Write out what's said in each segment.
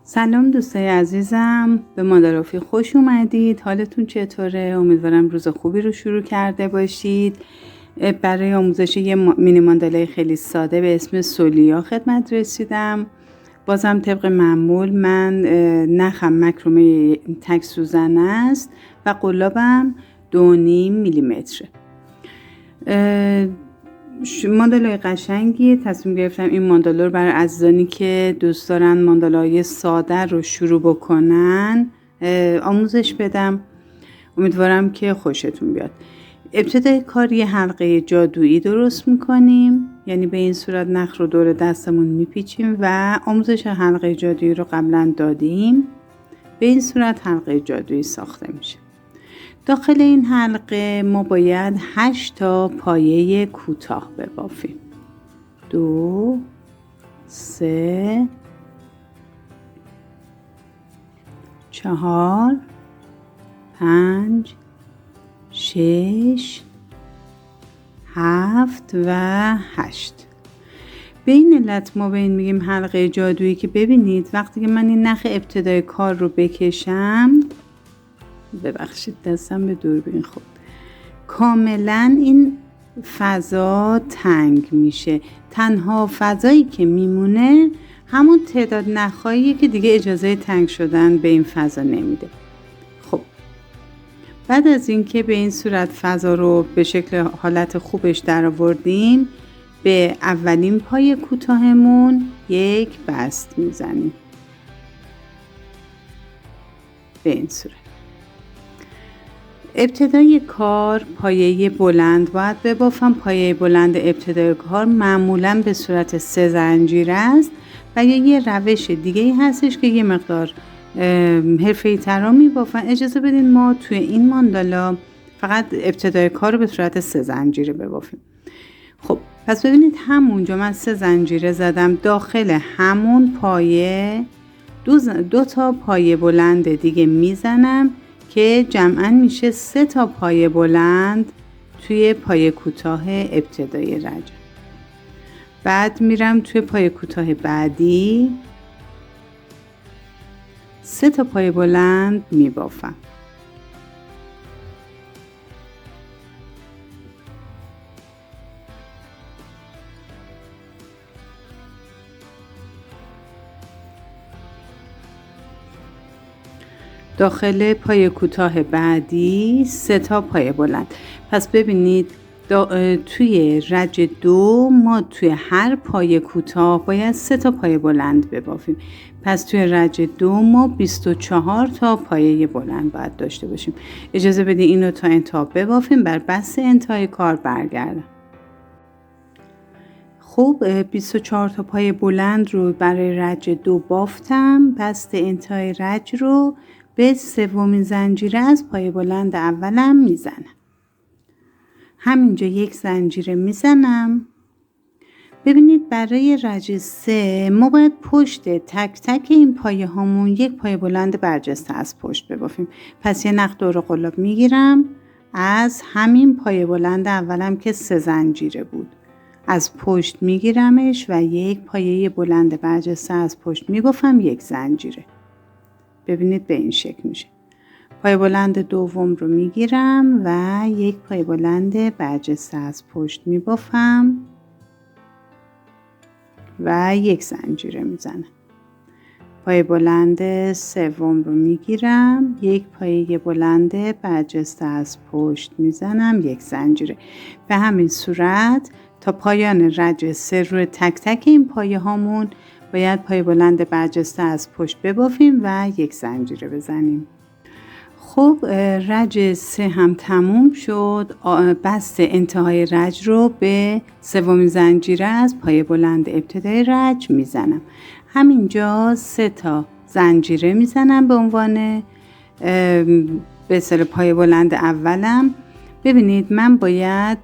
سلام دوستای عزیزم، به مادرافی خوش اومدید. حالتون چطوره؟ امیدوارم روز خوبی رو شروع کرده باشید. برای آموزش یه مینی ماندالای خیلی ساده به اسم سولیا خدمت رسیدم. بازم طبق معمول من نخم مکرمه تک سوزن است و قلابم 2.5 میلیمتره. ماندالای قشنگی تصمیم گرفتم این ماندالا رو برای عزیزانی که دوست دارن ماندالای ساده رو شروع بکنن آموزش بدم. امیدوارم که خوشتون بیاد. ابتدای کار یه حلقه جادویی درست میکنیم، یعنی به این صورت نخ رو دور دستمون میپیچیم و آموزش حلقه جادویی رو قبلا دادیم. به این صورت حلقه جادویی ساخته میشه. داخل این حلقه ما باید 8 تا پایه کوتاه ببافیم. 2 3 4 5 6 7 و 8. به این علت ما به این میگیم حلقه جادویی که ببینید وقتی که من این نخ ابتدای کار رو بکشم، ببخشید دستم به دوربین خورد، کاملا این فضا تنگ میشه. تنها فضایی که میمونه همون تعداد نخاییه که دیگه اجازه تنگ شدن به این فضا نمیده. خب بعد از اینکه به این صورت فضا رو به شکل حالت خوبش در آوردیم، به اولین پای کوتاهمون یک بست میزنیم به این صورت. ابتدای کار پایه بلند باید ببافم. پایه بلند ابتدای کار معمولا به صورت 3 زنجیره است و یه روش دیگه هستش که یه مقدار حرفه‌ای ترا میبافن. اجازه بدین ما توی این ماندالا فقط ابتدای کار رو به صورت 3 زنجیره ببافیم. خب پس ببینید همونجا من 3 زنجیره زدم. داخل همون پایه دو تا پایه بلند دیگه میزنم که جمعاً میشه 3 تا پایه بلند توی پایه کوتاه ابتدای رجع. بعد میرم توی پایه کوتاه بعدی 3 تا پایه بلند میبافم. داخل پایه کوتاه بعدی 3 تا پایه بلند. پس ببینید توی رجع 2 ما توی هر پایه کوتاه باید 3 تا پایه بلند ببافیم. پس توی رجع 2 ما 24 تا پایه بلند باید داشته باشیم. اجازه بدید اینو تا انتها ببافیم، بر بست انتهای کار برگردم. خب 24 تا پایه بلند رو برای رجع 2 بافتم. بست انتهای رجع رو به 3مین زنجیره از پایه بلند اولم میزنم. همینجا 1 زنجیره میزنم. ببینید برای رجع 3 ما باید پشت تک تک این پایه هامون 1 پایه بلند برجسته از پشت ببافیم. پس یه نخ دور قلاب میگیرم از همین پایه بلند اولم که 3 زنجیره بود، از پشت میگیرمش و 1 پایه بلند برجسته از پشت میبافم، 1 زنجیره. ببینید به این شکل میشه. پایه بلند دوم رو میگیرم و 1 پایه بلند برجسته از پشت میبافم و 1 زنجیره میزنم. پایه بلند سوم رو میگیرم، 1 پایه بلند برجسته از پشت میزنم، 1 زنجیره. به همین صورت تا پایان رجع 3 روی تک تک این پایه هامون باید پایه بلند برجسته از پشت ببافیم و 1 زنجیره بزنیم. خب رجع 3 هم تموم شد. بست انتهای رجع رو به 3مین زنجیره از پایه بلند ابتدای رجع میزنم. همینجا 3 تا زنجیره میزنم به عنوان به اصطلاح پایه بلند اولم. ببینید من باید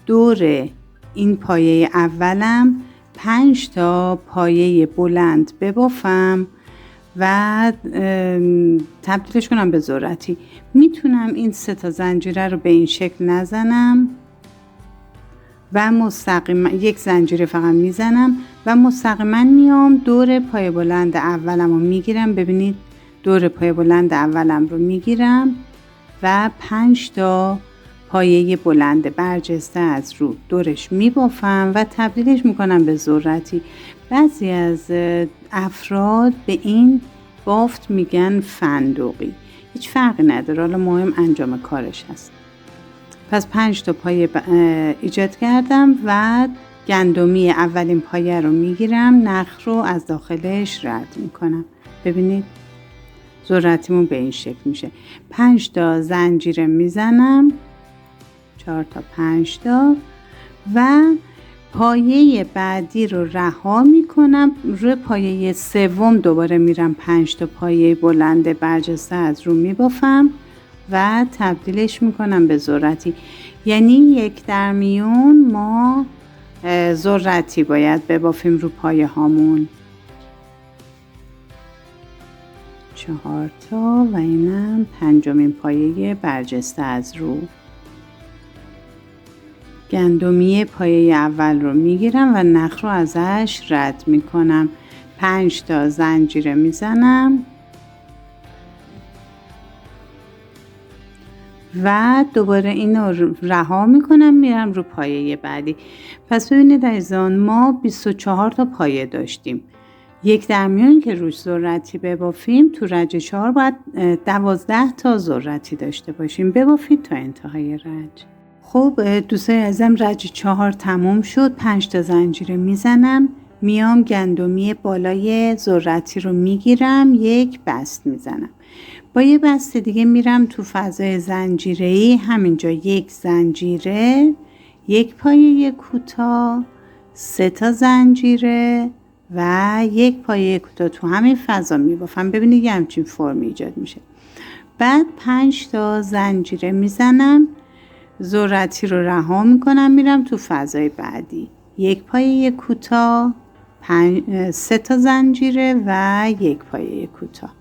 دور این پایه اولم 5 تا پایه بلند ببافم و تبدیلش کنم به ذرتی. میتونم این 3 تا زنجیره رو به این شکل نزنم و مستقیم 1 زنجیره فقط میزنم و مستقیما میام دور پای بلند اولم رو میگیرم. ببینید دور پای بلند اولم رو میگیرم و 5 تا پایه بلند برجسته از رو دورش میبافم و تبدیلش میکنم به ذرتی. بعضی از افراد به این بافت میگن فندقی. هیچ فرقی نداره، حالا مهم انجام کارش هست. پس 5 تا پایه ایجاد کردم و گندمی اولین پایه رو میگیرم، نخ رو از داخلش رد میکنم. ببینید ذرتیمون به این شکل میشه. 5 تا زنجیره میزنم، 4 تا 5 تا، و پایه بعدی رو رها میکنم. روی پایه سوم دوباره میرم 5 تا پایه بلند برجسته از رو میبافم و تبدیلش میکنم به ذرتی. یعنی یک در میون ما ذرتی باید ببافیم رو پایه هامون. 4 تا و اینم 5مین پایه برجسته از رو. گندمی پایه اول رو میگیرم و نخ رو ازش رد میکنم. 5 تا زنجیره میزنم و دوباره این رو رها میکنم، میرم رو پایه بعدی. پس ببینید عزیزان، ما 24 تا پایه داشتیم. یک در میون که روش ذرتی ببافیم، تو رج 4 باید 12 تا ذرتی داشته باشیم. ببافید تا انتهای رج. خب دوستای عزیزم، رج 4 تموم شد. 5 تا زنجیره میزنم، میام گندمی بالای ذرتی رو میگیرم، یک بست میزنم. با یه بست دیگه میرم تو فضای زنجیره‌ای، همینجا یک زنجیره، یک پایه کوتاه، 3 تا زنجیره و یک پایه کوتاه تو همین فضا میبافم. ببینید یه همچین فرمی ایجاد میشه. بعد 5 تا زنجیره میزنم، ذرتی رو رها میکنم، میرم تو فضای بعدی، یک پایه کوتاه، 3 تا زنجیره و یک پایه کوتاه.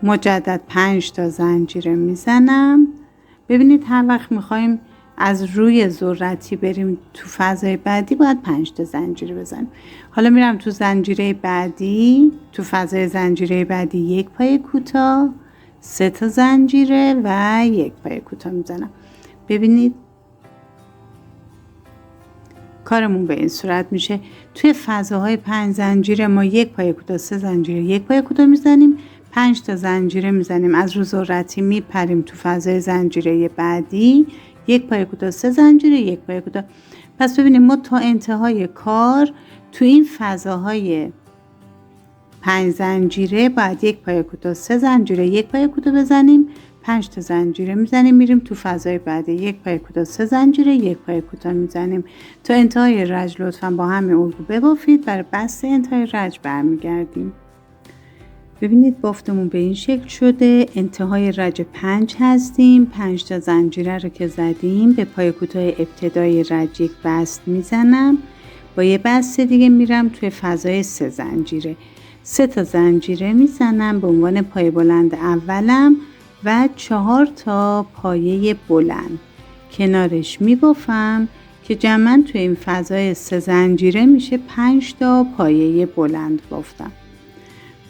مجدد 5 تا زنجیره میزنم. ببینید هر وقت میخوایم از روی ذرتی بریم تو فضای بعدی باید 5 تا زنجیره بزنیم. حالا میرم تو زنجیره بعدی، تو فضای زنجیره بعدی یک پایه کوتاه، 3 تا زنجیره و یک پایه کوتاه میزنم. ببینید کارمون به این صورت میشه. توی فضاهای 5 زنجیره ما یک پایه کوتاه، 3 زنجیره، یک پایه کوتاه میزنیم. 5 تا زنجیره میزنیم، از رو ذرتی میپریم تو فضای زنجیره بعدی، یک پایه کوتاه، 3 زنجیره، یک پایه کوتاه. پس ببینیم ما تا انتهای کار تو این فضاهای 5 زنجیره باید یک پایه کوتاه، 3 زنجیره، یک پایه کوتاه بزنیم. 5 تا زنجیره میزنیم، میریم تو فضای بعدی، یک پایه کوتاه، 3 زنجیره، یک پایه کوتاه میزنیم تا انتهای رج. لطفاً با همین الگو ببافید. برای بست انتهای رج برمیگردیم. ببینید بافتمون به این شکل شده. انتهای رج 5 هستیم. 5 تا زنجیره رو که زدیم، به پای کوتاه ابتدای رج یک بست میزنم. با یه بست دیگه میرم توی فضای 3 زنجیره. 3 تا زنجیره میزنم به عنوان پای بلند اولم و 4 تا پایه بلند کنارش میبافم که جمعاً توی این فضای 3 زنجیره میشه 5 تا پایه بلند بافتم.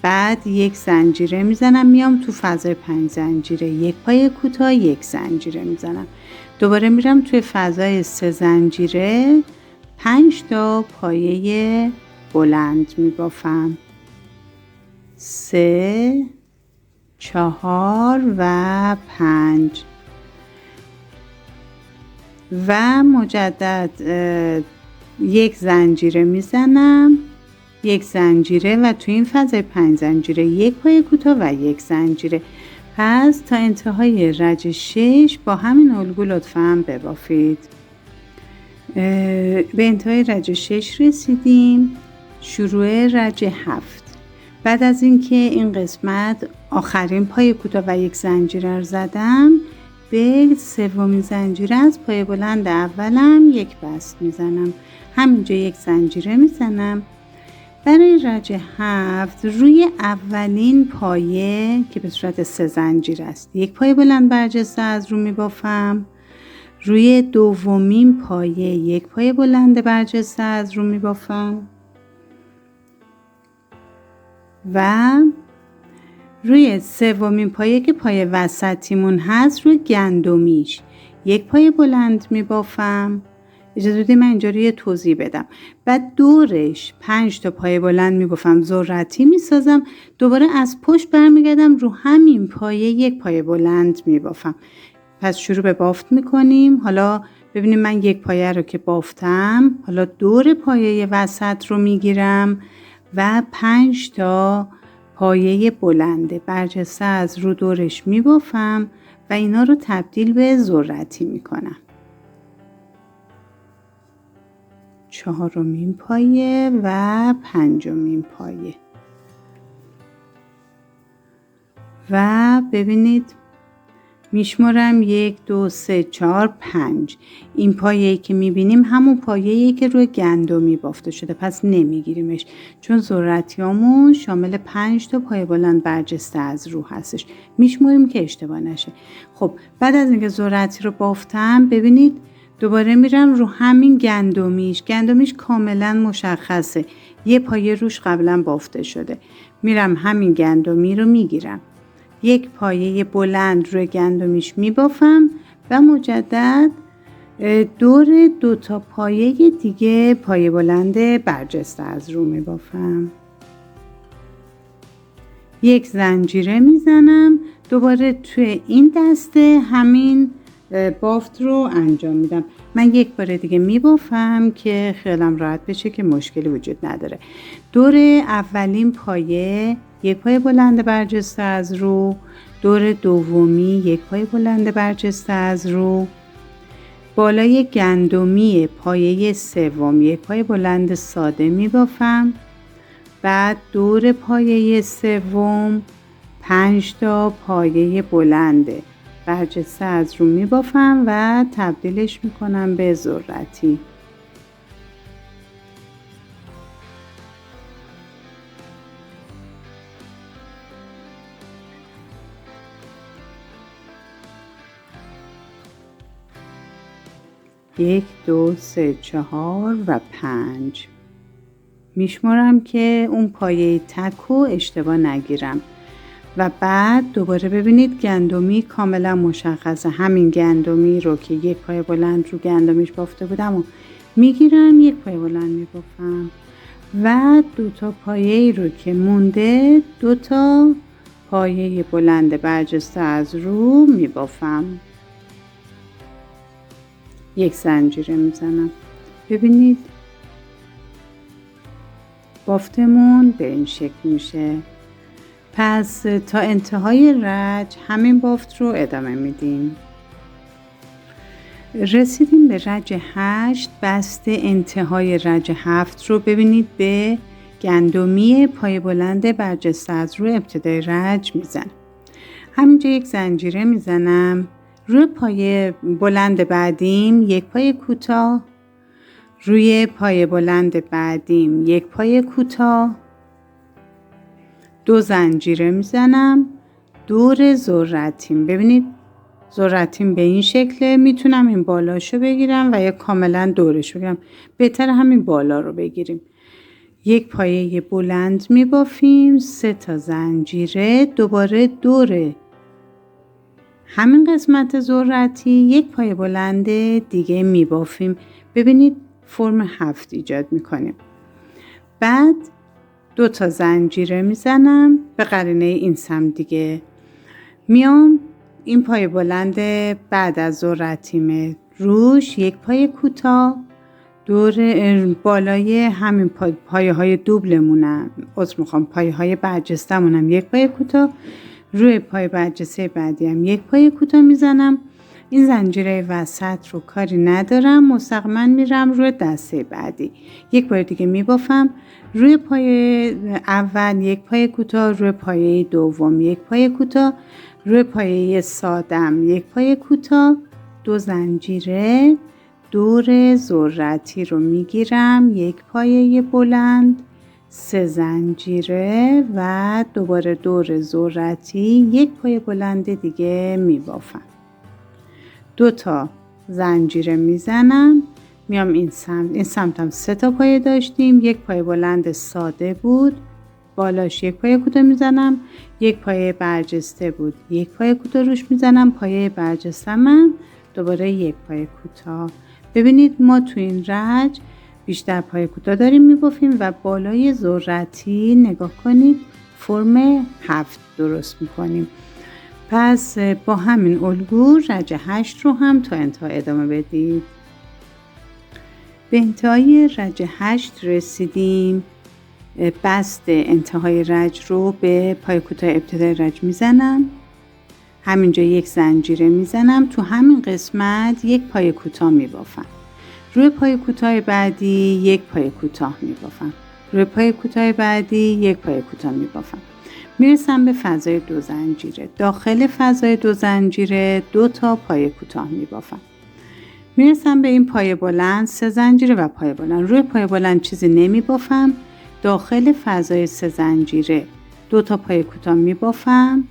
بعد یک زنجیره میزنم، میام تو فضای 5 زنجیره، یک پایه کوتاه، یک زنجیره میزنم. دوباره میرم توی فضای 3 زنجیره، 5 تا پایه بلند میبافم. 3 4 و 5 و مجدد یک زنجیره میزنم، یک زنجیره و تو این فضای 5 زنجیره یک پایه کوتاه و یک زنجیره. پس تا انتهای رج 6 با همین الگو لطفاً ببافید. به انتهای رج 6 رسیدیم. شروع رج 7. بعد از اینکه این قسمت آخرین پایه کوتاه و یک زنجیره رو زدم، به سومین زنجیره از پایه بلند اولم یک بست میزنم. همینجا یک زنجیره میزنم. برای رج 7 روی اولین پایه که به صورت 3 زنجیره است، یک پایه بلند برجسته از رو میبافم. روی دومین پایه یک پایه بلند برجسته از رو میبافم. و روی سومین پایه که پایه وسطیمون هست روی گندمیش یک پایه بلند میبافم. اجازه بدید من اینجا روی توضیح بدم. بعد دورش 5 تا پایه بلند میبافم، ذرتی میسازم، دوباره از پشت برمیگردم رو همین پایه یک پایه بلند میبافم. پس شروع به بافت میکنیم. حالا ببینیم من یک پایه رو که بافتم، حالا دور پایه وسط رو میگیرم و 5 تا پایه بلنده برجسته از رو دورش میبافم و اینا رو تبدیل به ذرتی میکنم. 4مین پایه و 5مین پایه و ببینید میشمارم 1 2 3 4 5. این پایه‌ای که میبینیم همون پایه‌ای که روی گندمی بافته شده، پس نمیگیریمش چون ذرتیامون شامل 5 تا پایه بلند برجسته از رو هستش. میشماریم که اشتباه نشه. خب بعد از اینکه ذرتی رو بافتم ببینید دوباره میرم رو همین گندمیش کاملا مشخصه، یه پایه روش قبلا بافته شده. میرم همین گندمی رو میگیرم، یک پایه بلند روی گندمیش میبافم و مجدد دور 2 تا پایه دیگه پایه بلند برجسته از رو میبافم. یک زنجیره میزنم، دوباره توی این دسته همین بافت رو انجام میدم. من یک بار دیگه میبافم که خیالم راحت بشه که مشکلی وجود نداره. دور اولین پایه یک پایه بلند برجسته از رو، دور دومی یک پایه بلند برجسته از رو، بالای گندمی پایه سوم یک پایه بلند ساده میبافم. بعد دور پایه سوم 5 تا پایه بلند برجسته از رو میبافم و تبدیلش میکنم به ذرتی. یک 2 3 4 و 5 میشمارم که اون پایه تکو اشتباه نگیرم و بعد دوباره ببینید گندمی کاملا مشخصه. همین گندمی رو که یک پایه بلند رو گندمیش بافته بودم و میگیرم، یک پایه بلند میبافم و 2 تا پایه رو که مونده 2 تا پایه بلند برجسته از رو میبافم. یک زنجیره میزنم. ببینید بافتمون به این شکل میشه. پس تا انتهای رج همین بافت رو ادامه میدیم. رسیدیم به رج 8. بسته انتهای رج 7 رو ببینید به گندمی پایه بلند برجسته از روی ابتدای رج میزنم. همینجا یک زنجیره میزنم. روی پایه بلند بعدیم یک پایه کوتاه، روی پایه بلند بعدیم یک پایه کوتاه، 2 زنجیره میزنم دور ذرتیم. ببینید ذرتیم به این شکله. میتونم این بالاشو بگیرم و یا کاملا دورش بگیرم. بهتر همین بالا رو بگیریم. یک پایه بلند میبافیم، 3 تا زنجیره، دوباره دور همین قسمت ذرتی یک پایه بلند دیگه میبافیم. ببینید فرم 7 ایجاد میکنیم. بعد 2 تا زنجیره میزنم به قرینه این سمت دیگه. میام این پایه بلند بعد از ذرتیمه روش یک پایه کوتاه، دور بالای همین پایه های دوبلمونم پایه های برجستمونم یک پایه کوتاه، روی پای برجسته بعدی هم یک پایه کوتاه میزنم. این زنجیره وسط رو کاری ندارم، مستقیما میرم روی دسته بعدی. یک بار دیگه میبافم. روی پایه اول یک پایه کوتاه، روی پایه دوم یک پایه کوتاه، روی پایه سادم یک پایه کوتاه، 2 زنجیره دور ذرتی رو میگیرم، یک پایه بلند، 3 زنجیره و دوباره دور ذرتی یک پایه بلند دیگه میبافم. 2 تا زنجیره میزنم. میام این سمت هم 3 تا پایه داشتیم، یک پایه بلند ساده بود، بالاش یک پایه کوتاه میزنم، یک پایه برجسته بود، یک پایه کوتاه روش میزنم، پایه برجسته من دوباره یک پایه کوتاه. ببینید ما تو این رج بیشتر پایه کوتاه داریم میبافیم و بالای ذرتی نگاه کنید فرم 7 درست میکنیم. پس با همین الگو رج 8 رو هم تا انتها ادامه بدید. به انتهای رج 8 رسیدیم. بست انتهای رج رو به پایه کوتاه ابتدای رج میزنم، همینجا یک زنجیره میزنم، تو همین قسمت یک پایه کوتاه میبافم، روی پایه کوتاه بعدی یک پایه کوتاه میبافم، روی پایه کوتاه بعدی یک پایه کوتاه میبافم، میرسم به فضای 2 زنجیره. داخل فضای 2 زنجیره 2 تا پایه کوتاه میبافم. میرسم به این پایه بلند 3 زنجیره و پایه بلند. روی پایه بلند چیزی نمیبافم. داخل فضای 3 زنجیره 2 تا پایه کوتاه میبافم،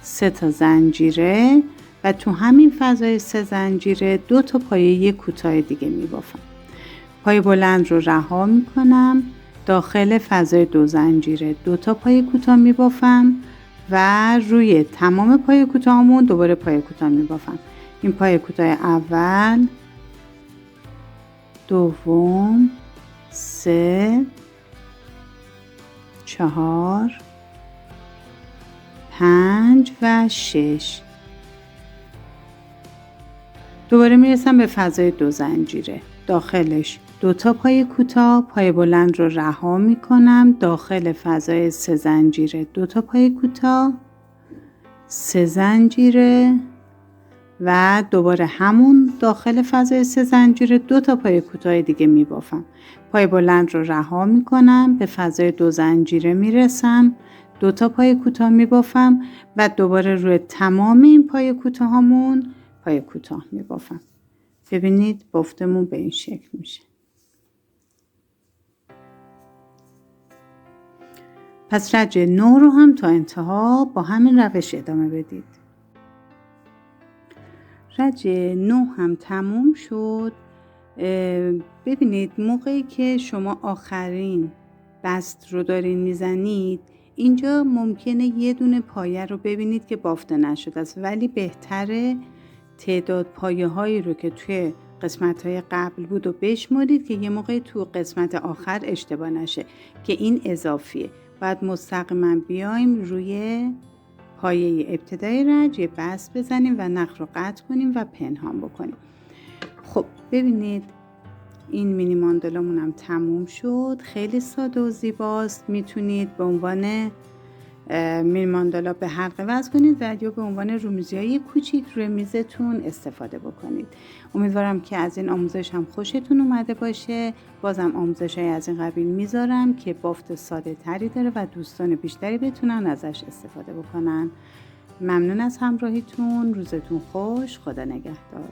3 تا زنجیره و تو همین فضای 3 زنجیره 2 تا پایه کوتاه دیگه میبافم. پایه بلند رو رها میکنم. داخل فضای 2 زنجیره 2 تا پایه کوتاه میبافم و روی تمام پایه کوتاهمون دوباره پایه کوتاه میبافم. این پایه کوتاه اول، دوم، 3، 4، 5 و 6. دوباره میرسم به فضای 2 زنجیره. داخلش 2 تا پایه کوتاه، پایه بلند رو رها میکنم. داخل فضای 3 زنجیره 2 تا پایه کوتاه، 3 زنجیره و دوباره همون داخل فضای 3 زنجیره 2 تا پایه کوتاه دیگه میبافم. پایه بلند رو رها میکنم، به فضای 2 زنجیره میرسم، 2 تا پایه کوتاه میبافم و دوباره روی تمام این پایه کوتاهامون پایه کوتاه میبافم. ببینید بافتمون به این شکل میشه. پس رج 9 رو هم تا انتها با همین روش ادامه بدید. رج 9 هم تموم شد. ببینید موقعی که شما آخرین بست رو دارین میزنید، اینجا ممکنه یه دونه پایه رو ببینید که بافته نشده است، ولی بهتره تعداد پایه هایی رو که توی قسمت های قبل بود و بشمارید که یه موقعی تو قسمت آخر اشتباه نشه که این اضافیه. بعد مستقیما بیایم روی پایه ابتدای رج یه بست بزنیم و نخ رو قطع کنیم و پنهان بکنیم. خب ببینید این مینی ماندالامون هم تموم شد. خیلی ساده و زیباست. میتونید به عنوان مینی ماندالا به حلقه وصل کنید و یا به عنوان رومیزی‌های کوچیک روی میزتون استفاده بکنید. امیدوارم که از این آموزش هم خوشتون اومده باشه. بازم آموزش‌های از این قبیل میذارم که بافت ساده تری داره و دوستان بیشتری بتونن ازش استفاده بکنن. ممنون از همراهیتون. روزتون خوش. خدا نگهدار.